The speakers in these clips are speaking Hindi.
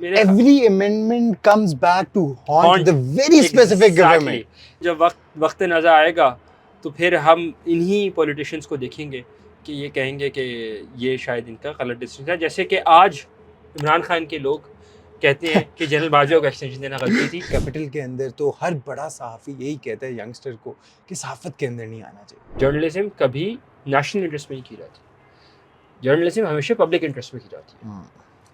मेरे Every amendment comes back to haunt the very specific government. जब वक्त नज़र आएगा तो फिर हम इन्हीं पॉलिटिशियंस को देखेंगे कि ये कहेंगे कि ये शायद इनका गलत डिसीजन है, जैसे कि आज इमरान खान के लोग कहते हैं कि जनरल बाजवा को एक्सटेंशन देना गलती थी। कैपिटल के अंदर तो हर बड़ा सहाफ़ी यही कहता है यंगस्टर को कि सहाफ़त के अंदर नहीं आना चाहिए। जर्नलिज्म कभी नेशनल इंटरेस्ट में नहीं की जाती, जर्नलिज्म हमेशा पब्लिक इंटरेस्ट में की जाती है,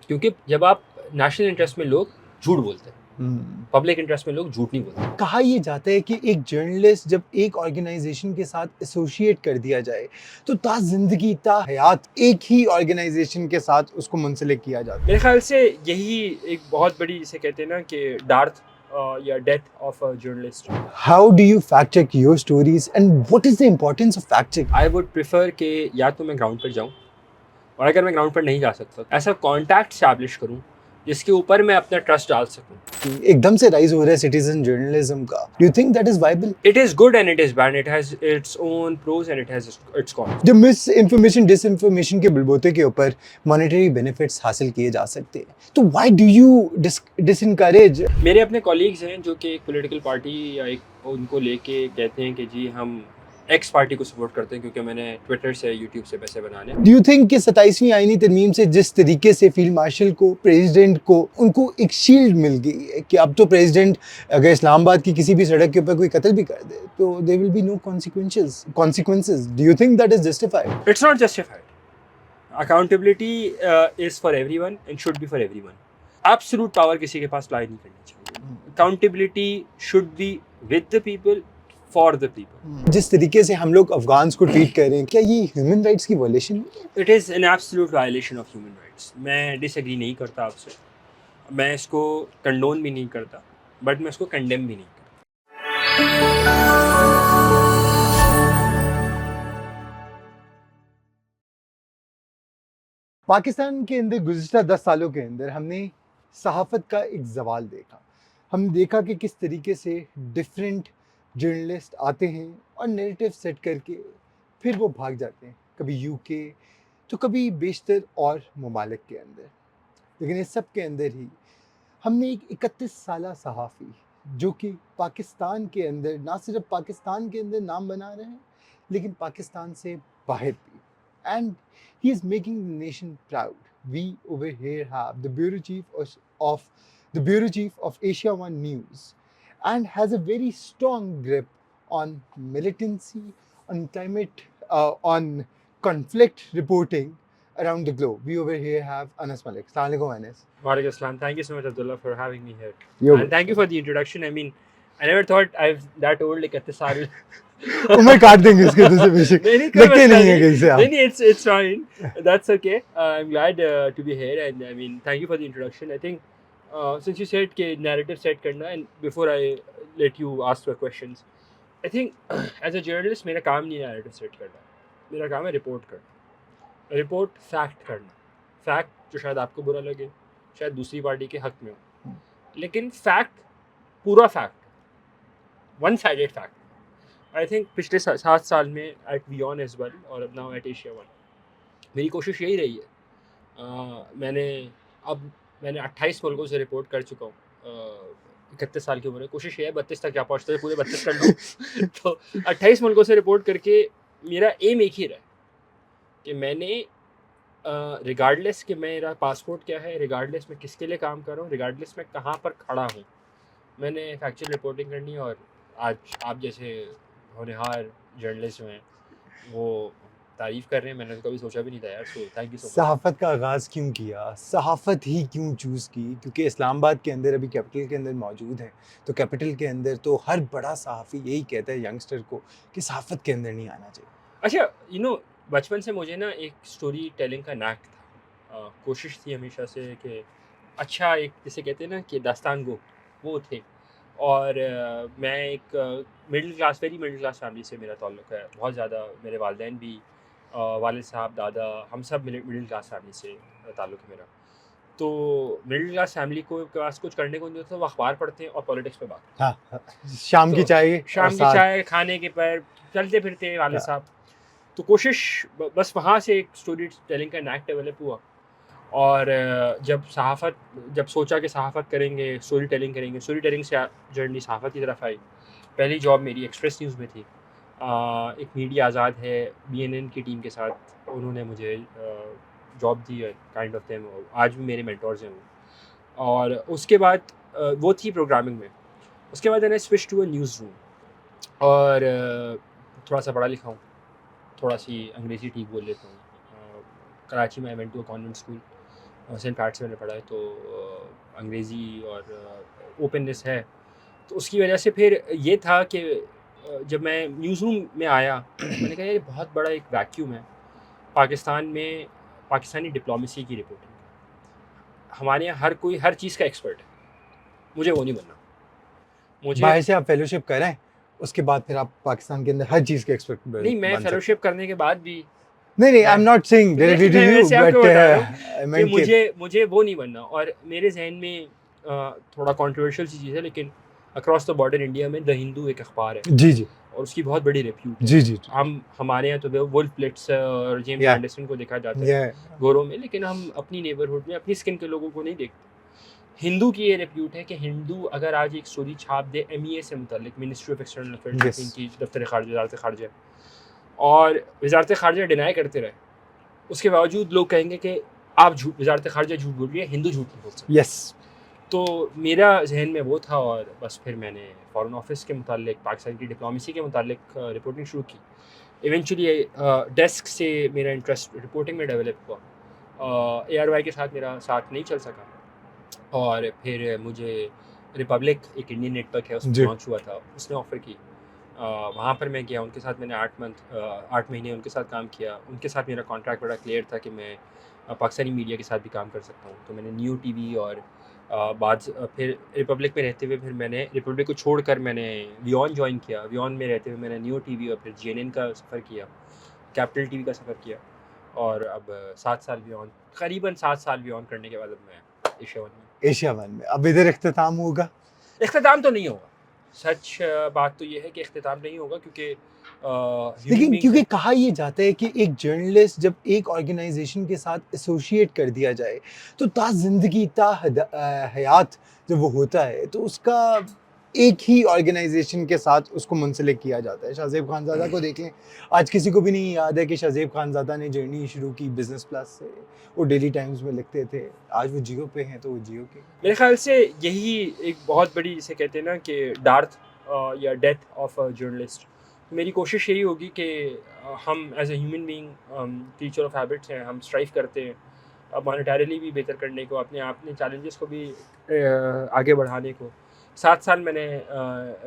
क्योंकि जब आप नेशनल इंटरेस्ट में लोग झूठ बोलते हैं, पब्लिक इंटरेस्ट में लोग झूठ नहीं बोलते। कहा यह जाता है कि एक जर्नलिस्ट जब एक ऑर्गेनाइजेशन के साथ एसोसिएट कर दिया जाए तो ता जिंदगी ता हयात एक ही ऑर्गेनाइजेशन के साथ उसको मुंसलिक किया जाता है। मेरे ख्याल से यही एक बहुत बड़ी, जिसे कहते हैं ना कि डार्थ या death of a journalist. How do you fact check your stories and what is the importance of fact check? I would prefer कि या तो मैं ग्राउंड पर जाऊँ, और अगर मैं ग्राउंड पर नहीं जा सकता ऐसा कॉन्टैक्ट स्टैब्लिश करूँ जिसके ऊपर मैं अपना ट्रस्ट डाल सकूँ। एकदम से राइज हो रहा है सिटीजन जर्नलिज्म का। Do you think that is viable? It is good and it is bad, it has its own pros and it has its cons. जो मिस इंफॉर्मेशन डिसइंफॉर्मेशन के बलबूते के ऊपर मॉनेटरी बेनिफिट्स हासिल किए जा सकते हैं, तो व्हाई डू यू डिसइनकरेज? मेरे अपने कॉलीग्स हैं जो कि एक पॉलिटिकल पार्टी या एक उनको लेके कहते हैं कि जी हम एक्स पार्टी को सपोर्ट करते हैं क्योंकि मैंने ट्विटर से यूट्यूब से पैसे बनाने। डू यू थिंक कि 27वीं आईनी तरमीम से जिस तरीके से फील्ड मार्शल को, प्रेसिडेंट को, उनको एक शील्ड मिल गई है कि अब तो प्रेसिडेंट अगर इस्लामाबाद की किसी भी सड़क के ऊपर कोई कत्ल भी कर दे तो there will be no consequences, do you think that is justified? It's not justified. Accountability is for everyone and should be for everyone. Absolute power किसी के पास लाई नहीं करनी चाहिए। Accountability should be with the people, for the people. जिस तरीके से हम लोग अफगान्स को ट्रीट कर रहे हैं, क्या ये ह्यूमन राइट्स की वायलेशन है? It is an absolute violation of human rights. मैं डिसएग्री नहीं करता आपसे, मैं इसको कंडोन भी नहीं करता, बट मैं इसको कंडेम भी नहीं करता। पाकिस्तान के अंदर गुज़िश्ता 10 सालों के अंदर हमने सहाफ़त का एक ज़वाल देखा। हमने देखा कि किस तरीके से डिफरेंट जर्नलिस्ट आते हैं और नैरेटिव सेट करके फिर वो भाग जाते हैं, कभी यूके तो कभी बेशतर और ममालिक के अंदर। लेकिन इस सब के अंदर ही हमने एक 31 साला सहाफ़ी जो कि पाकिस्तान के अंदर, ना सिर्फ पाकिस्तान के अंदर नाम बना रहे हैं लेकिन पाकिस्तान से बाहर भी, and he is making the nation proud. We over here have the bureau chief of Asia One News, and has a very strong grip on militancy, on climate, on conflict reporting around the globe. We over here have Anas Malik. Assalamu alaikum, Anas. Walaikum assalam. Thank you so much, Abdullah, for having me here. Yo. And thank you for the introduction. I mean, I never thought I've that old like at the start. उम्र काट देंगे इसके तो से बेशक लगते नहीं है कहीं से आप। नहीं, it's fine. That's okay. I'm glad to be here, and I mean, thank you for the introduction. I think since you said कि narrative set करना, and before I let you ask your questions, I think as a journalist मेरा काम नहीं है narrative set करना, मेरा काम है रिपोर्ट करना, रिपोर्ट फैक्ट करना, फैक्ट जो शायद आपको बुरा लगे, शायद दूसरी पार्टी के हक में हो, लेकिन फैक्ट पूरा fact, one sided fact. I think पिछले 7 साल में एट वियॉन एज वेल और अब नाउ एट एशिया वन मेरी कोशिश यही रही है। मैंने 28 मुल्कों से रिपोर्ट कर चुका हूँ 31 साल की उम्र में। कोशिश ये है 32 तक क्या पहुँचते हैं, पूरे 32 कर लूँ। तो 28 मुल्कों से रिपोर्ट करके मेरा एम एक ही रहा कि मैंने रिगार्डलेस कि मेरा पासपोर्ट क्या है, रिगार्डलेस मैं किसके लिए काम कर रहा हूँ, रिगार्डलेस मैं कहाँ पर खड़ा हूँ, मैंने फैक्चुअल रिपोर्टिंग करनी है। और आज आप जैसे होनहार जर्नलिस्ट हैं वो तारीफ़ कर रहे हैं, मैंने तो कभी सोचा भी नहीं था यार। So thank you so much. सहाफ़त का आगाज़ क्यों किया, सहाफ़त ही क्यों चूज़ की? क्योंकि इस्लामाबाद के अंदर अभी कैपिटल के अंदर मौजूद है, तो कैपिटल के अंदर तो हर बड़ा सहाफ़ी यही कहता है यंगस्टर को कि सहाफ़त के अंदर नहीं आना चाहिए। अच्छा, बचपन से मुझे ना एक स्टोरी टेलिंग का नैक था। कोशिश थी हमेशा से कि अच्छा एक जिसे कहते हैं ना कि दास्तान गो वो थे। और मैं एक वेरी मिडिल क्लास फैमिली से मेरा ताल्लुक़ है बहुत ज़्यादा। मेरे वालिदैन भी, वालिद साहब, दादा, हम सब मिडिल क्लास फैमिली से ताल्लुक़ है मेरा। तो मिडिल क्लास फैमिली को पास कुछ करने को नहीं होता, वो अखबार पढ़ते हैं और पॉलिटिक्स पे बात। हाँ, शाम की चाय खाने के पर चलते फिरते वालिद साहब। तो कोशिश बस वहाँ से एक स्टोरी टेलिंग का नैक डेवलप हुआ। और जब सोचा कि सहाफ़त करेंगे, स्टोरी टेलिंग से जर्नी सहाफ़त की तरफ आई। पहली जॉब मेरी एक्सप्रेस न्यूज़ में थी। एक मीडिया आज़ाद है, बीएनएन की टीम के साथ उन्होंने मुझे जॉब दी है, काइंड ऑफ देम। आज भी मेरे मेंटोर्स हैं वो। और उसके बाद वो थी प्रोग्रामिंग में। उसके बाद मैंने switch to a news room, और थोड़ा सा पढ़ा लिखा हूँ, थोड़ा सी अंग्रेज़ी ठीक बोल लेता हूँ। कराची में I went to a convent school, Saint Pat's में मैंने पढ़ा है, तो अंग्रेज़ी और ओपननेस है। तो उसकी वजह से फिर ये था कि जब मैं न्यूज़ रूम में आया मैंने कहा ये बहुत बड़ा एक वैक्यूम है पाकिस्तान में, पाकिस्तानी डिप्लोमेसी की रिपोर्टिंग। हमारे यहाँ हर कोई हर चीज़ का एक्सपर्ट है, मुझे वो नहीं बनना। मुझे बाहर से आप फेलोशिप करें, उसके बाद फिर आप पाकिस्तान के अंदर हर चीज़ के एक्सपर्ट नहीं, मैं बन सकते फेलोशिप करने के बाद भी नहीं नहीं, आई मैं am not saying directly to मैं यू, वैसे आपको बट बता रहा हूँ आई कि मीन कि मुझे वो नहीं बनना। और मेरे जहन में थोड़ा कंट्रोवर्शियल सी चीज़ है, लेकिन अक्रॉस द बॉर्डर इंडिया में द हिंदू एक अखबार है जी जी और उसकी बहुत बड़ी रेप्यूट है। जी जी जी हमारे यहाँ तो वुल्फ ब्लिट्स और जेम्स या एंडरसन को देखा जाता है या गोरों में, लेकिन हम अपनी नेबरहुड में अपनी स्किन के लोगों को नहीं देखते। हिंदू की ये रेप्यूट है कि हिंदू अगर आज एक स्टोरी छाप दे एमईए से मुतल्लिक, Ministry of External Affairs yes इनकी दफ्तर खारजा, वजारत खारजा, और वजारत खारजा डिनाई करते रहे, उसके बावजूद लोग कहेंगे कि आप वजारत खारजा झूठ बोल रही है, हिंदू झूठ नहीं बोल सकते। यस तो मेरा जहन में वो था, और बस फिर मैंने फ़ॉरेन ऑफिस के मुतालिक, पाकिस्तान की डिप्लोमेसी के मुतालिक रिपोर्टिंग शुरू की। इवेंचुअली डेस्क से मेरा इंटरेस्ट रिपोर्टिंग में डेवलप हुआ। ARY के साथ मेरा साथ नहीं चल सका, और फिर मुझे रिपब्लिक, एक इंडियन नेटवर्क है, उसमें जी लॉन्च हुआ था, उसने ऑफ़र की। वहाँ पर मैं गया, उनके साथ मैंने 8 महीने उनके साथ काम किया। उनके साथ मेरा कॉन्ट्रैक्ट बड़ा क्लियर था कि मैं पाकिस्तानी मीडिया के साथ भी काम कर सकता हूँ। तो मैंने न्यू टीवी और फिर रिपब्लिक में रहते हुए फिर मैंने रिपब्लिक को छोड़कर मैंने वियॉन ज्वाइन किया। वियॉन में रहते हुए मैंने न्यू टीवी और फिर GNN का सफ़र किया, कैपिटल टीवी का सफ़र किया, और अब 7 साल वियॉन, करीबन 7 साल वियॉन करने के बाद अब मैं एशिया वन में। एशिया वन में अब इधर इख्तिताम होगा। इख्तिताम तो नहीं होगा, सच बात तो ये है कि इख्तिताम नहीं होगा, क्योंकि ह्यूमन लेकिन बींग्स क्योंकि है। कहा ये जाता है कि एक जर्नलिस्ट जब एक ऑर्गेनाइजेशन के साथ एसोसिएट कर दिया जाए तो ता जिंदगी हयात जब वो होता है तो उसका एक ही ऑर्गेनाइजेशन के साथ उसको मुंसलिक किया जाता है। शाहज़ेब खानज़ादा को देख लें, आज किसी को भी नहीं याद है कि शाहज़ेब खानज़ादा ने जर्नी शुरू की बिजनेस प्लस से। वो डेली टाइम्स में लिखते थे, आज वो जियो पे हैं तो वो जियो के। मेरे ख्याल से यही एक बहुत बड़ी, जिसे कहते हैं ना कि डार्थ या डेथ ऑफ अ जर्नलिस्ट। तो मेरी कोशिश यही होगी कि हम as a human being, creature of habits हैं, हम स्ट्राइव करते हैं मॉनेटरीली भी बेहतर करने को, अपने चैलेंजेस को भी आगे बढ़ाने को। 7 साल मैंने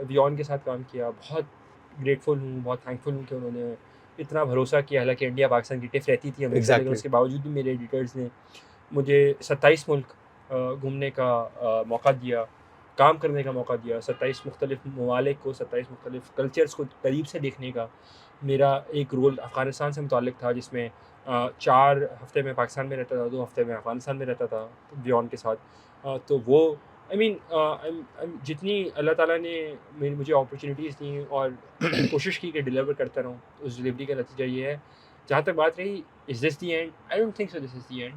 वियॉन के साथ काम किया। बहुत ग्रेटफुल हूँ, बहुत थैंकफुल हूँ कि उन्होंने इतना भरोसा किया। हालांकि इंडिया पाकिस्तान की टिफ रहती थी हमेशा, लेकिन एग्जैक्टली उसके बावजूद भी मेरे एडिटर्स ने मुझे 27 मुल्क घूमने का मौका दिया, काम करने का मौका दिया, 27 मुख्तलिफ़ ममालिक को, 27 मुख्तलिफ़ कल्चर्स को करीब से देखने का। मेरा एक रोल अफ़गानिस्तान से मुताल्लिक था, जिसमें 4 हफ़्ते मैं पाकिस्तान में रहता था, 2 हफ़्ते मैं अफ़गानिस्तान में रहता था बियॉन के साथ। तो वो आई मीन जितनी अल्लाह ताला ने मुझे अपॉर्चुनिटीज़ दी और मैंने कोशिश की कि डिलीवर करता रहूँ, उस डिलीवरी का नतीजा ये है। जहाँ तक बात रही is this the end, I don't think so this is the end.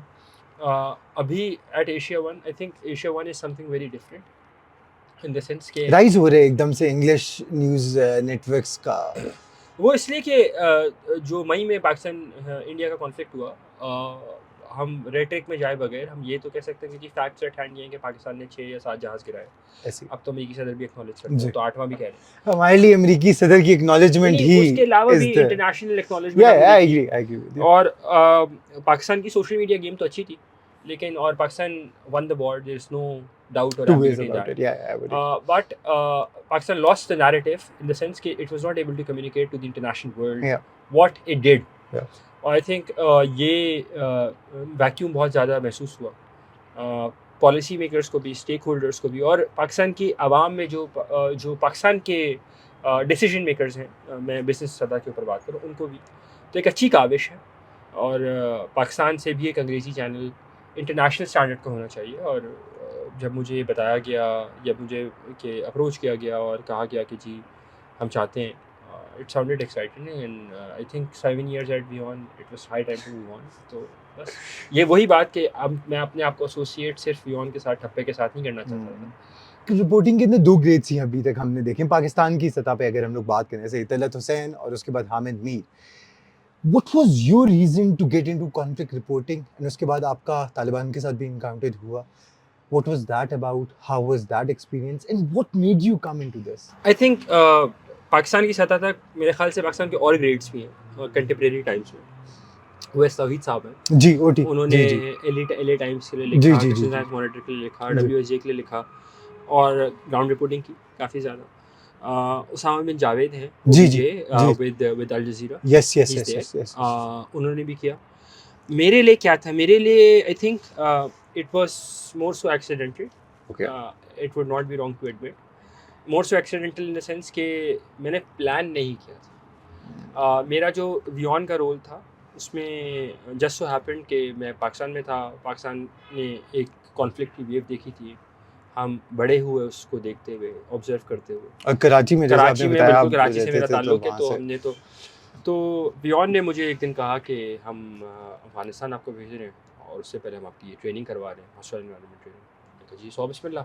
अभी at Asia one, I think Asia one is something very different in the sense के राइज हो रहे एकदम से इंग्लिश न्यूज़ नेटवर्क्स का। वो इसलिए कि जो मई में पाकिस्तान इंडिया का कॉन्फ्लिक्ट हुआ, हम रेटरिक में जाए बगैर हम ये तो कह सकते हैं कि फैक्ट्स एट हैंड ये हैं कि पाकिस्तान ने 6 या 7 जहाज़ गिराए। ऐसी अब तो अमेरिकी सदर भी एक्नॉलेज करते जी, हैं, तो 8वां भी कह रहे हैं। हमारे लिए अमेरिकी सदर की एक्नॉलेजमेंट नहीं, ही उसके अलावा इज भी द इंटरनेशनल एक्नॉलेजमेंट हमने आई देखी। Agree with you. और पाकिस्तान की सोशल मीडिया गेम तो अच्छी थी, लेकिन और Pakistan won the war, there is no doubt or two ways ambiguity in about that. It, या I would But Pakistan lost the narrative in the sense that it was not able to communicate to the international world या what it did. या और आई थिंक ये वैक्यूम बहुत ज़्यादा महसूस हुआ पॉलिसी मेकर्स को भी, स्टेक होल्डर्स को भी, और पाकिस्तान की आवाम में जो पाकिस्तान के डिसीजन मेकर्स हैं, मैं बिजनेस सतह के ऊपर बात करूँ, उनको भी। तो एक अच्छी काविश है, और पाकिस्तान से भी एक अंग्रेज़ी चैनल इंटरनेशनल स्टैंडर्ड का होना चाहिए। और जब मुझे बताया गया या मुझे कि अप्रोच किया गया और कहा गया कि जी हम चाहते हैं it sounded exciting and I think 7 years at Beyond, it was high time to move on. तो बस ये वही बात कि अब मैं अपने आप को एसोसिएट सिर्फ Beyond के साथ, ठप्पे के साथ नहीं करना चाहता था। रिपोर्टिंग के अंदर दो ग्रेड्स ही अभी तक हमने देखे पाकिस्तान की सतह पे अगर हम लोग बात करें, जैसे तलत हुसैन और उसके बाद Hamid Mir. What was your reason to get into conflict reporting? और उसके बाद आपका तालिबान के साथ भी encounter हुआ। What was that about? How was that experience? And what made you come into this? I think Pakistan की सतह तक मेरे ख्याल से पाकिस्तान के और ग्रेड्स भी हैं कंटेम्प्रेरी टाइम्स में। वो तौहीद साहब हैं जी, ओटी, उन्होंने जी, जी। एले टाइम्स के लिए जी, लिखा, जी, जी, क्रिश्चियन जी। साइंस मॉनिटर के लिए लिखा, जी। WSJ के लिए लिखा और ग्राउंड रिपोर्टिंग की काफ़ी ज़्यादा। उसामा बिन जावेद हैं जी, जी, OBJ with Al Jazeera, Yes, yes, he's yes, there. yes, yes. उन्होंने भी किया। मेरे लिए क्या था, मेरे लिए I think it was more so accidental. Okay. It would not be wrong to admit, more so accidental in the sense कि मैंने प्लान नहीं किया था। मेरा जो बियॉन्ड का रोल था उसमें जस्ट सो हैपेंड कि मैं पाकिस्तान में था, पाकिस्तान ने एक कॉन्फ्लिक्ट की वेव देखी थी, हम बड़े हुए उसको देखते हुए, ऑब्जर्व करते हुए। और कराची में, जैसे कराची आपने में बताया, बिल्कुल आप कराची से रहते मेरा थे, तो ताल्लुक है, वहाँ तो से- हमने तो बियॉन्ड ने मुझे एक दिन कहा कि हम अफ़गानिस्तान आपको भेज रहे हैं और उससे पहले हम आपकी ये ट्रेनिंग करवा रहे हैं, हॉस्टाइल एनवायरनमेंट ट्रेनिंग। मैंने कहा जी 100 बिस्मिल्लाह।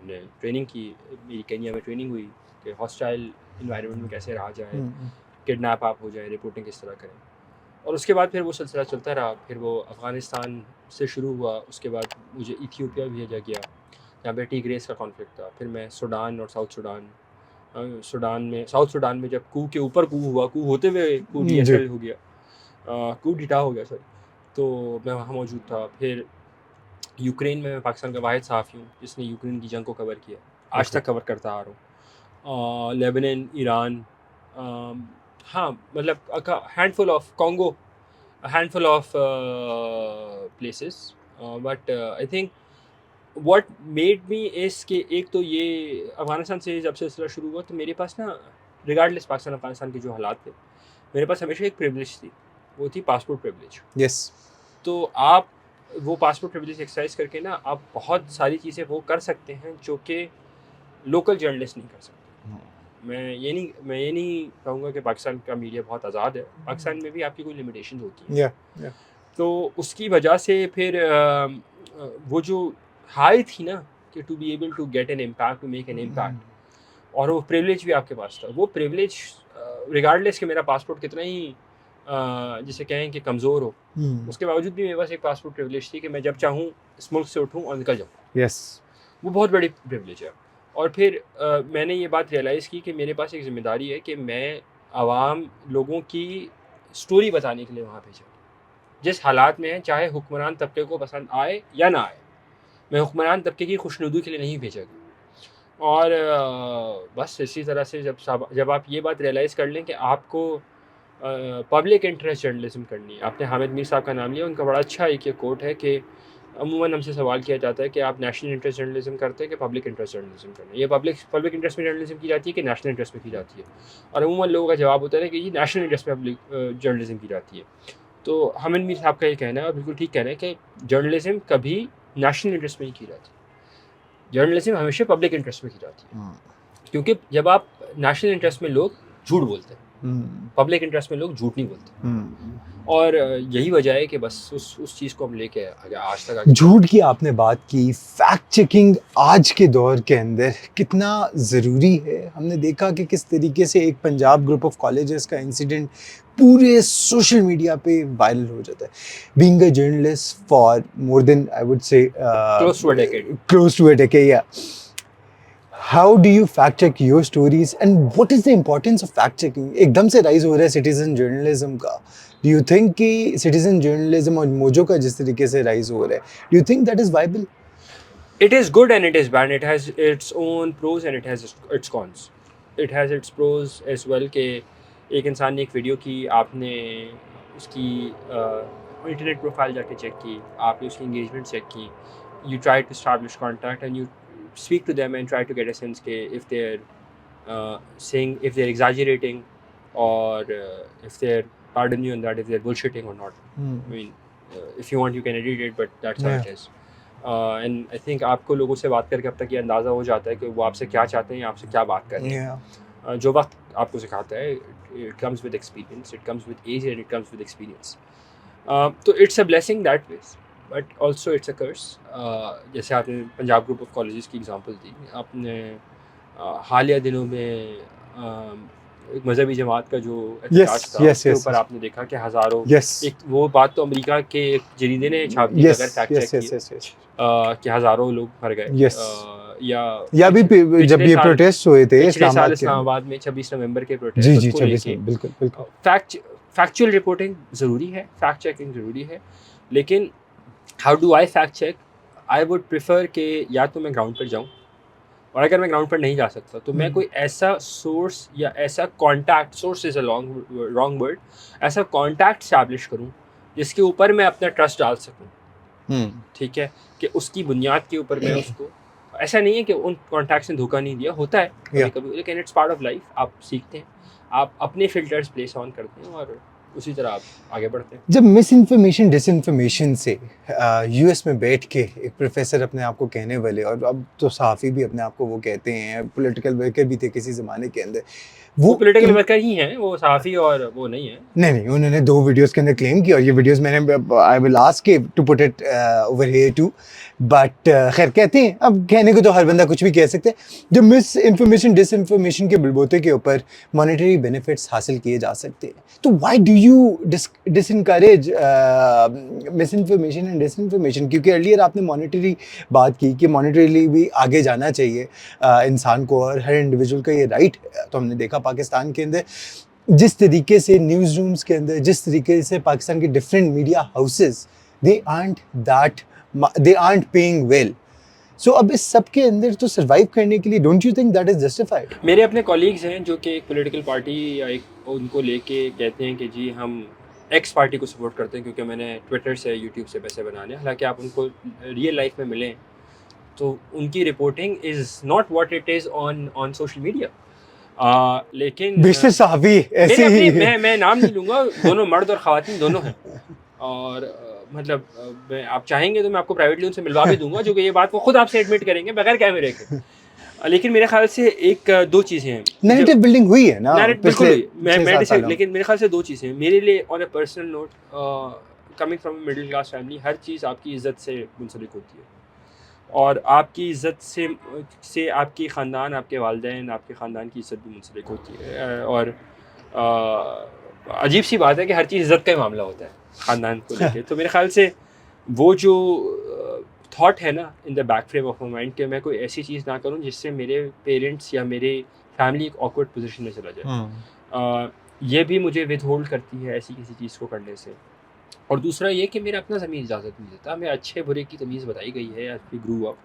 हमने ट्रेनिंग की, मेरी केनिया में ट्रेनिंग हुई कि हॉस्टाइल इन्वायरमेंट में कैसे रहा जाए, किडनैप आप हो जाए, रिपोर्टिंग किस तरह करें। और उसके बाद फिर वो सिलसिला चलता रहा, फिर वो अफ़गानिस्तान से शुरू हुआ, उसके बाद मुझे इथियोपिया भेजा गया जहाँ पे टीग्रेस का कॉन्फ्लिक्ट था, फिर मैं सूडान और साउथ सूडान में जब कू के ऊपर कू हुआ, कू होते हुए कू जी। DSL हो गया, कू डिटा हो गया सॉरी, तो मैं वहाँ मौजूद था। फिर यूक्रेन में मैं पाकिस्तान का वाहिद सहाफ़ी हूँ जिसने यूक्रेन की जंग को कवर किया, आज तक कवर करता आ रहा हूँ। लेबनान, ईरान, हाँ मतलब handful of Congo, handful of places, but I think what made me is कि एक तो ये अफ़गानिस्तान से जब सिलसिला शुरू हुआ तो मेरे पास ना, रिगार्डलेस पाकिस्तान अफ़गानिस्तान के जो हालात थे, मेरे पास हमेशा एक प्रिविलेज थी, वो थी पासपोर्ट प्रिविलेज। Yes. तो आप वो पासपोर्ट प्रिविलेज एक्सरसाइज करके ना आप बहुत सारी चीज़ें वो कर सकते हैं जो कि लोकल जर्नलिस्ट नहीं कर सकते। मैं ये नहीं कहूँगा कि पाकिस्तान का मीडिया बहुत आज़ाद है, पाकिस्तान में भी आपकी कोई लिमिटेशन होती है। Yeah. तो उसकी वजह से फिर वो जो हाई थी ना कि to be able to get an impact, to make an impact, और वो प्रिविलेज भी आपके पास था। वो प्रिविलेज रिगार्डलेस कि मेरा पासपोर्ट कितना ही जिसे कहें कि कमज़ोर हो, उसके बावजूद भी मेरे पास एक पासपोर्ट प्रिविलेज थी कि मैं जब चाहूँ इस मुल्क से उठूँ और निकल जाऊँ। Yes. वो बहुत बड़ी प्रिविलेज है। और फिर मैंने ये बात रियलाइज़ की कि मेरे पास एक ज़िम्मेदारी है कि मैं आवाम लोगों की स्टोरी बताने के लिए वहाँ भेजा, जिस हालात में है, चाहे हुक्मरान तबके को पसंद आए या ना आए। मैं हुक्मरान तबके की खुशनुदी के लिए नहीं भेजा गया। और बस इसी तरह से जब आप ये बात रियलाइज़ कर लें कि आपको पब्लिक इंटरेस्ट जर्नलिज्म करनी है। आपने हामिद मीर साहब का नाम लिया, उनका बड़ा अच्छा एक ये कोट है कि अमूमन हमसे सवाल किया जाता है कि आप नेशनल इंटरेस्ट जर्नलिज्म करते हैं कि पब्लिक इंटरेस्ट जर्नलिज्म करते हैं। ये पब्लिक इंटरेस्ट में जर्नलिज्म की जाती है कि नेशनल इंटरेस्ट में की जाती है, और अमूमन लोगों का जवाब होता है कि ये नेशनल इंटरेस्ट में पब्लिक जर्नलिज्म की जाती है। तो हामिद मीर साहब का ये कहना है, और बिल्कुल ठीक कहना है, कि जर्नलिज्म कभी नेशनल इंटरेस्ट में नहीं की जाती, जर्नलिज्म हमेशा पब्लिक इंटरेस्ट में की जाती है। क्योंकि जब आप नेशनल इंटरेस्ट में लोग झूठ बोलते हैं, पब्लिक इंटरेस्ट में लोग झूठ नहीं बोलते। और यही वजह है कि बस उस चीज़ को हम लेके आज तक झूठ की आपने बात की, फैक्ट चेकिंग आज के दौर के अंदर कितना ज़रूरी है। हमने देखा कि किस तरीके से एक पंजाब ग्रुप ऑफ कॉलेजेस का इंसिडेंट पूरे सोशल मीडिया पे वायरल हो जाता है। Being a journalist for more than I would say close to a decade, yeah. How do you fact check your stories and what is the importance of fact checking? एकदम से राइज हो रहा है सिटीजन जर्नलिज्म का। Do you think कि सिटीजन जर्नलिज्म और मोजो का जिस तरीके से राइज हो रहा है, do you think that is viable? It is good and it is bad. It has its own pros and it has its cons. It has its pros as well कि एक इंसान ने एक वीडियो की, आपने उसकी इंटरनेट प्रोफाइल जाके चेक की, आपने उसकी इंगेजमेंट चेक की, you try to establish contact and you speak to them and try to get a sense के if they're exaggerating or if they're, pardon me on that, if they're bullshitting or not. I mean, if you want you can edit it, but that's how it is. And I think आपको लोगों से बात करके अब तक ये अंदाज़ा हो जाता है कि वो आपसे क्या चाहते हैं, आपसे क्या बात कर रहे हैं। जो वक्त आपको सिखाता है, it comes with experience, it comes with age and it comes with experience. तो it's a blessing that ways, but also it's a curse. जैसे आपने पंजाब ग्रुप ऑफ कॉलेजेस की एग्जांपल दी, आपने हालिया दिनों में एक मजहबी जमात का जो एहतजाज था उसके ऊपर आपने देखा कि हज़ारों, एक वो बात तो अमेरिका के एक जरीदे ने छाप दी, अगर फैक्ट चेक किया, कि हज़ारों लोग मर गए. या भी जब ये प्रोटेस्ट हुए थे इस्लामाबाद में 26 नवंबर के प्रोटेस्ट, उसको लेके बिल्कुल फैक्चुअल रिपोर्टिंग ज़रूरी है, फैक्ट चेकिंग ज़रूरी है, लेकिन how do I fact check? I would prefer कि या तो मैं ग्राउंड पर जाऊँ, और अगर मैं ग्राउंड पर नहीं जा सकता तो मैं कोई ऐसा सोर्स या ऐसा contact, source is a wrong word, ऐसा कॉन्टैक्ट स्टैब्लिश करूँ जिसके ऊपर मैं अपना ट्रस्ट डाल सकूँ. ठीक है, कि उसकी बुनियाद के ऊपर मैं उसको, ऐसा नहीं है कि उन कॉन्टैक्ट्स ने धोखा नहीं दिया, होता है कभी कभी, लेकिन इट्स पार्ट ऑफ लाइफ. आप सीखते हैं, आप अपने फिल्टर्स प्लेस ऑन करते हैं और उसी तरह आप आगे बढ़ते हैं. जब मिस इन्फॉर्मेशन डिसइन्फॉर्मेशन से यूएस में बैठ के एक प्रोफेसर अपने आप को कहने वाले, और अब तो सहाफ़ी भी अपने आप को वो कहते हैं, पॉलिटिकल वर्कर भी थे किसी ज़माने के अंदर, वो पॉलिटिकल वर्कर ही हैं, वो सहाफ़ी और वो नहीं है. नहीं, उन्होंने 2 वीडियोस के अंदर क्लेम किया, और ये वीडियोस मैंने, I will ask to put it over here too, but खैर कहते हैं, अब कहने को तो हर बंदा कुछ भी कह सकते हैं. जब मिस इन्फॉर्मेशन डिसइन्फॉर्मेशन के बलबूते के ऊपर मॉनेटरी बेनिफिट्स हासिल किए जा सकते हैं, तो why do you discourage misinformation and disinformation? क्योंकि अर्लियर आपने मॉनेटरी बात की कि मॉनेटरीली भी आगे जाना चाहिए इंसान को, और हर इंडिविजुअल का ये राइट है. तो हमने देखा पाकिस्तान के अंदर जिस तरीके से न्यूज़ रूम्स के अंदर, जिस तरीके से पाकिस्तान के डिफरेंट मीडिया हाउसेस, दे आर्ट पेइंग वेल. सो अब इस सब के अंदर तो सर्वाइव करने के लिए, don't you think that is justified? मेरे अपने कॉलीग्स हैं जो कि एक पॉलिटिकल पार्टी या एक उनको लेके कहते हैं कि जी हम एक्स पार्टी को सपोर्ट करते हैं क्योंकि मैंने ट्विटर से, यूट्यूब से पैसे बनाने. हालांकि आप उनको रियल लाइफ में मिलें तो उनकी reporting is not what it is on social media. लेकिन बेशतर सहाफ़ी ऐसे ही, मैं नाम नहीं लूँगा, दोनों मर्द और ख़वातीन दोनों हैं, और मतलब आप चाहेंगे तो मैं आपको प्राइवेटली उनसे मिलवा भी दूंगा, जो कि ये बात वो खुद आपसे एडमिट करेंगे बगैर कैमरे के. लेकिन मेरे ख्याल से एक दो चीज़ें हैं, नैरेटिव बिल्डिंग हुई है ना, बिल्कुल हुई, लेकिन मेरे ख्याल से दो चीज़ें मेरे लिए on a personal note, coming from middle class family, हर चीज़ आपकी इज़्ज़त से मुंसलिक होती है, और आपकी इज़्ज़त से आपकी ख़ानदान, आपके वालिदैन, आपके ख़ानदान की इज़्ज़त भी मुंसलिक होती है. और अजीब सी बात है कि हर चीज़ इज़्ज़त का ही मामला होता है ख़ानदान को लेके. तो मेरे ख्याल से वो जो थॉट है ना in the back frame of my mind कि मैं कोई ऐसी चीज़ ना करूं जिससे मेरे पेरेंट्स या मेरे फैमिली एक ऑकवर्ड पोजीशन में चला जाए, ये भी मुझे विद होल्ड करती है ऐसी किसी चीज़ को करने से. और दूसरा ये कि मेरा अपना ज़मीन इजाज़त नहीं देता. मैं अच्छे बुरे की तमीज़ बताई गई है एज़ वी ग्रू अप,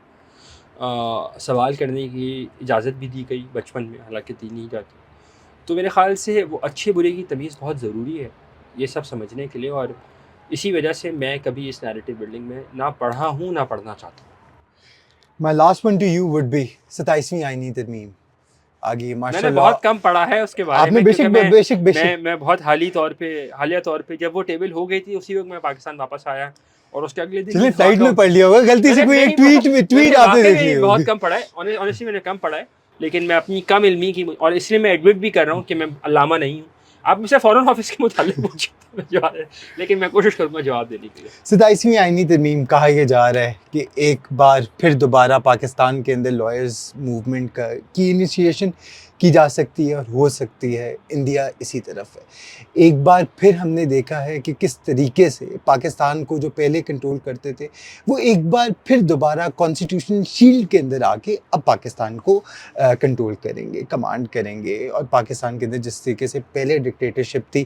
सवाल करने की इजाज़त भी दी गई बचपन में, हालांकि दी नहीं जाती. तो मेरे ख़्याल से वो अच्छे बुरे की तमीज़ बहुत ज़रूरी है ये सब समझने के लिए, और इसी वजह से मैं कभी इस नैरेटिव बिल्डिंग में ना पढ़ा हूँ ना पढ़ना चाहता हूँ. My last one to you would be 27वीं आईनी तरमीम. आगे माशाल्लाह मैंने बहुत कम पढ़ा है उसके बारे आपने में, बेशक मैं बहुत हालिया तौर पे जब वो टेबल हो गई थी उसी वक्त मैं पाकिस्तान वापस आया, और उसके अगले दिन चलिए फ्लाइट में पढ़ लिया होगा गलती से, कोई एक ट्वीट आपने देख लिया. बहुत कम पढ़ा है, ऑनेस्टली मैंने कम पढ़ा है, लेकिन मैं अपनी कम इल्मी की, और इसलिए मैं एडमिट भी कर रहा हूँ कि मैं अल्लामा नहीं हूँ. आप मुझे फॉरेन ऑफिस के मुतालिक पूछे, लेकिन मैं कोशिश करूँगा जवाब देने के लिए. 27वीं आईनी तरमीम, कहा यह जा रहा है कि एक बार फिर दोबारा पाकिस्तान के अंदर लॉयर्स मूवमेंट की इनिशिएशन की जा सकती है, और हो सकती है इंडिया इसी तरफ है. एक बार फिर हमने देखा है कि किस तरीके से पाकिस्तान को जो पहले कंट्रोल करते थे वो एक बार फिर दोबारा कॉन्स्टिट्यूशनल शील्ड के अंदर आके अब पाकिस्तान को कंट्रोल करेंगे, कमांड करेंगे. और पाकिस्तान के अंदर जिस तरीके से पहले डिक्टेटरशिप थी,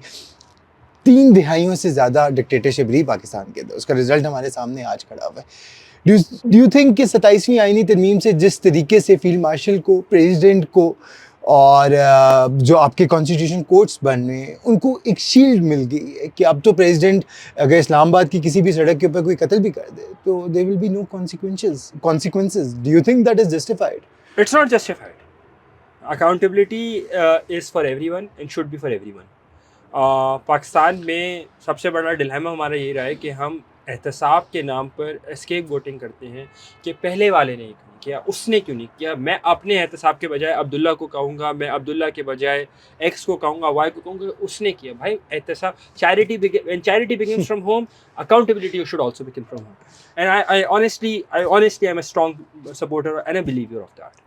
3 दिहाइयों से ज़्यादा डिक्टेटरशिप रही पाकिस्तान के अंदर, उसका रिजल्ट हमारे सामने आज खड़ा हुआ है. डू यू थिंक कि 27वीं आईनी तरमीम से जिस तरीके से फील्ड मार्शल को, प्रेसिडेंट को, और जो आपके कॉन्स्टिट्यूशन कोर्ट्स बन रहे हैं, उनको एक शील्ड मिल गई है कि अब तो प्रेसिडेंट अगर इस्लामाबाद की किसी भी सड़क के ऊपर कोई कत्ल भी कर दे तो there will be no consequences? Do you think that is justified? It's not justified. Accountability is for everyone and should be for everyone. Pakistan में सबसे बड़ा डिलेमा हमारा ये रहा है कि हम एहतसाब के नाम पर एस्केप वोटिंग करते हैं कि पहले वाले ने किया, उसने क्यों नहीं किया? मैं अपने एहतसाब के बजाय अब्दुल्ला को कहूँगा, मैं अब्दुल्ला के बजाय एक्स को कहूँगा, वाई को कहूँगा, उसने किया। भाई एहतसाब, when charity begins from home, accountability should also begin from home. And I honestly am a strong supporter and a believer of that.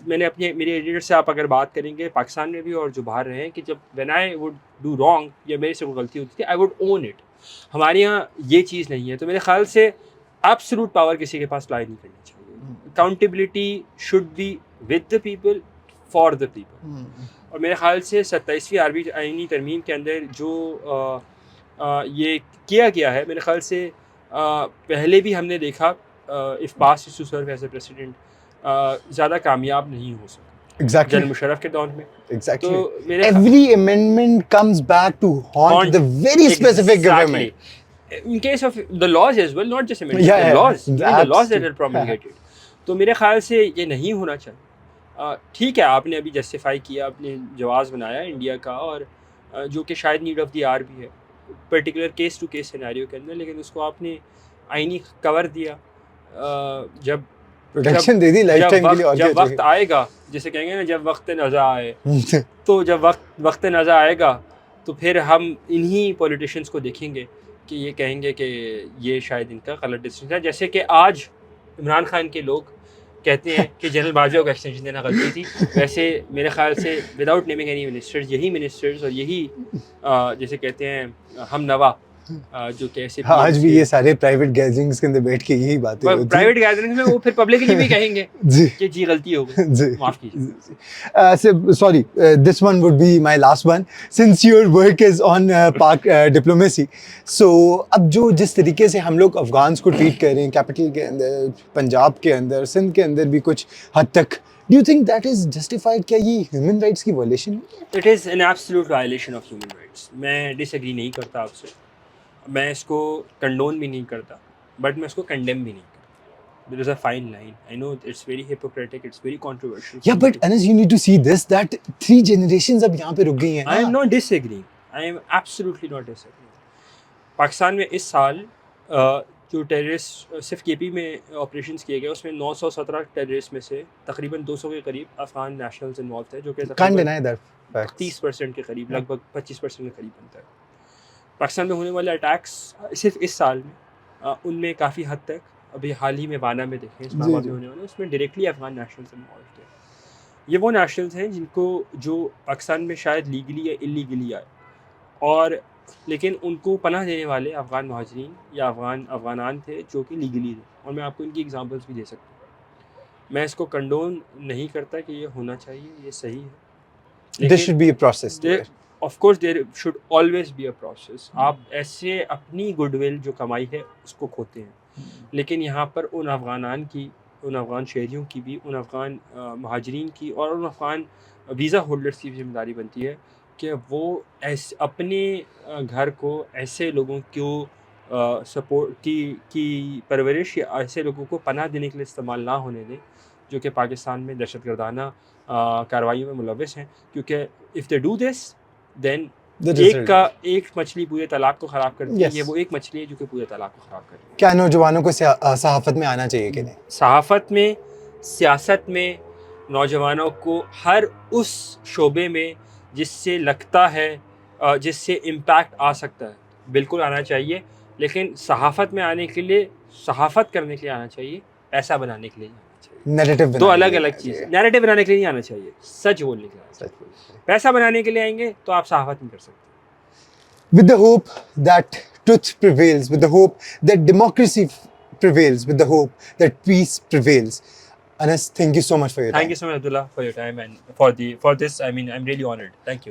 मैंने मेरे एडिटर से आप अगर बात करेंगे पाकिस्तान में भी और जो बाहर रहे हैं, कि जब when I would do wrong या मेरे से कोई गलती होती थी, I would own it. हमारे यहाँ ये चीज़ नहीं है, तो मेरे ख्याल से एब्सोल्यूट पावर किसी के पास लाई नहीं करनी चाहिए। Accountability should be with the people, for the people. और मेरे ख्याल से 27वीं आईनी तरमीम के अंदर जो ये किया गया है, मेरे ख्याल से पहले भी हमने देखा, if pass to serve as a president, ज़्यादा कामयाब नहीं हो सकता। Exactly. जनरल मुशर्रफ के दौर में Exactly. तो मेरे Every amendment comes back to haunt the very specific government. In case of the laws as well, not just amendments, Yeah, the laws, yeah, even the laws that absolutely. are promulgated. तो मेरे ख्याल से ये नहीं होना चाहिए। ठीक है, आपने अभी जस्टिफाई किया, आपने जवाज़ बनाया इंडिया का, और जो कि शायद नीड ऑफ द आर भी है particular case to case scenario के अंदर, लेकिन उसको आपने आईनी कवर दिया। जब प्रोटेक्शन दे दी लाइफ टाइम के लिए, और जब वक्त आएगा, जैसे कहेंगे ना, जब वक्त नज़ा आए, तो जब वक्त नज़ा आएगा तो फिर हम इन्हीं पॉलिटिशियंस को देखेंगे कि ये कहेंगे कि ये शायद इनका गलत डिसीजन है। जैसे कि आज इमरान खान के लोग कहते हैं कि जनरल बाजवा को एक्सटेंशन देना गलती थी, वैसे मेरे ख्याल से विदाउट नेमिंग एनी मिनिस्टर्स, यही मिनिस्टर्स और यही जैसे कहते हैं हम नवा, जो कि ऐसे आज भी ये सारे प्राइवेट गैदरिंग्स के अंदर बैठ के यही बातें होती हैं। प्राइवेट गैदरिंग्स में वो फिर पब्लिकली भी कहेंगे जी कि जी गलती हो गई, जी माफ कीजिए। sorry, this one would be my last one since your work is on Pak diplomacy. So अब जो जिस तरीके से हम लोग अफगान्स को ट्रीट कर रहे हैं कैपिटल के अंदर, पंजाब के अंदर, सिंध के अंदर भी कुछ हद तक, do you think that is justified? क्या ये ह्यूमन राइट्स की वायलेशन है? It is an absolute violation of human rights. मैं डिसएग्री नहीं करता आपसे, मैं इसको कंडोन भी नहीं करता, बट मैं इसको कंडेम भी नहीं करता। There is a fine line. I know it's very hypocritic, it's very controversial. Yeah, but Anas, you need to see this that 3 generations अब यहाँ पे रुक गई हैं। I am not disagreeing. I am absolutely not disagreeing. Pakistan में इस साल जो टेररिस्ट सिर्फ केपी में ऑपरेशंस किए गए, उसमें 917 टेररिस्ट में से तकरीबन 200 के करीब अफगान नेशनल्स इन्वॉल्व थे, जो कि Can't deny that fact. 30% के करीब, लगभग 25% के करीब बनता है। पाकिस्तान में होने वाले अटैक्स सिर्फ इस साल में, उनमें काफ़ी हद तक, अभी हाल ही में वाना में देखें, इस्लामाबाद में होने वाले, उसमें डायरेक्टली अफगान नेशनल्स इन्वॉल्व थे। ये वो नेशनल्स हैं जिनको, जो पाकिस्तान में शायद लीगली या इलीगली आए, और लेकिन उनको पनाह देने वाले अफ़गान महाजरीन या अफ़गानान थे जो कि लीगली थे, और मैं आपको इनकी एग्जांपल्स भी दे सकता हूँ। मैं इसको कंडोन नहीं करता कि ये होना चाहिए, ये सही है, There should be a process to it. Of course there should always be a process. आप ऐसे अपनी गुडविल जो कमाई है उसको खोते हैं, लेकिन यहाँ पर उन अफ़गानान की, उन अफ़गान शहरियों की भी, उन अफ़गान महाजरीन की और उन अफ़गान वीज़ा होल्डर्स की जिम्मेदारी बनती है कि वो ऐसे अपने घर को ऐसे लोगों को सपोर्ट की परवरिश या ऐसे लोगों को पनाह देने के लिए इस्तेमाल ना होने दें जो कि पाकिस्तान में दहशतगर्दाना कार्रवाइयों में मुलव्वस हैं, क्योंकि if they do this then एक मछली पूरे तालाब को ख़राब करती है। ये वो एक मछली है जो कि पूरे तालाब को ख़राब कर रही है। क्या नौजवानों को सहाफ़त में आना चाहिए कि नहीं? सहाफ़त में, सियासत में नौजवानों को हर उस शोबे में जिससे लगता है, जिससे इम्पैक्ट आ सकता है, बिल्कुल आना चाहिए। लेकिन सहाफ़त में आने के लिए, सहाफ़त करने के लिए आना चाहिए, पैसा बनाने के लिए नहीं आना चाहिए। नैरेटिव दो अलग अलग चीज़। नैरेटिव बनाने के लिए नहीं आना चाहिए, सच बोलने के लिए आना चाहिए। पैसा बनाने के लिए आएंगे तो आप सहाफ़त नहीं कर सकते। With the hope that truth prevails, with the hope that democracy prevails, with the hope that peace prevails. Anas, thank you so much for your time. Thank you so much, Abdullah, for your time and for this. I mean, I'm really honored. Thank you.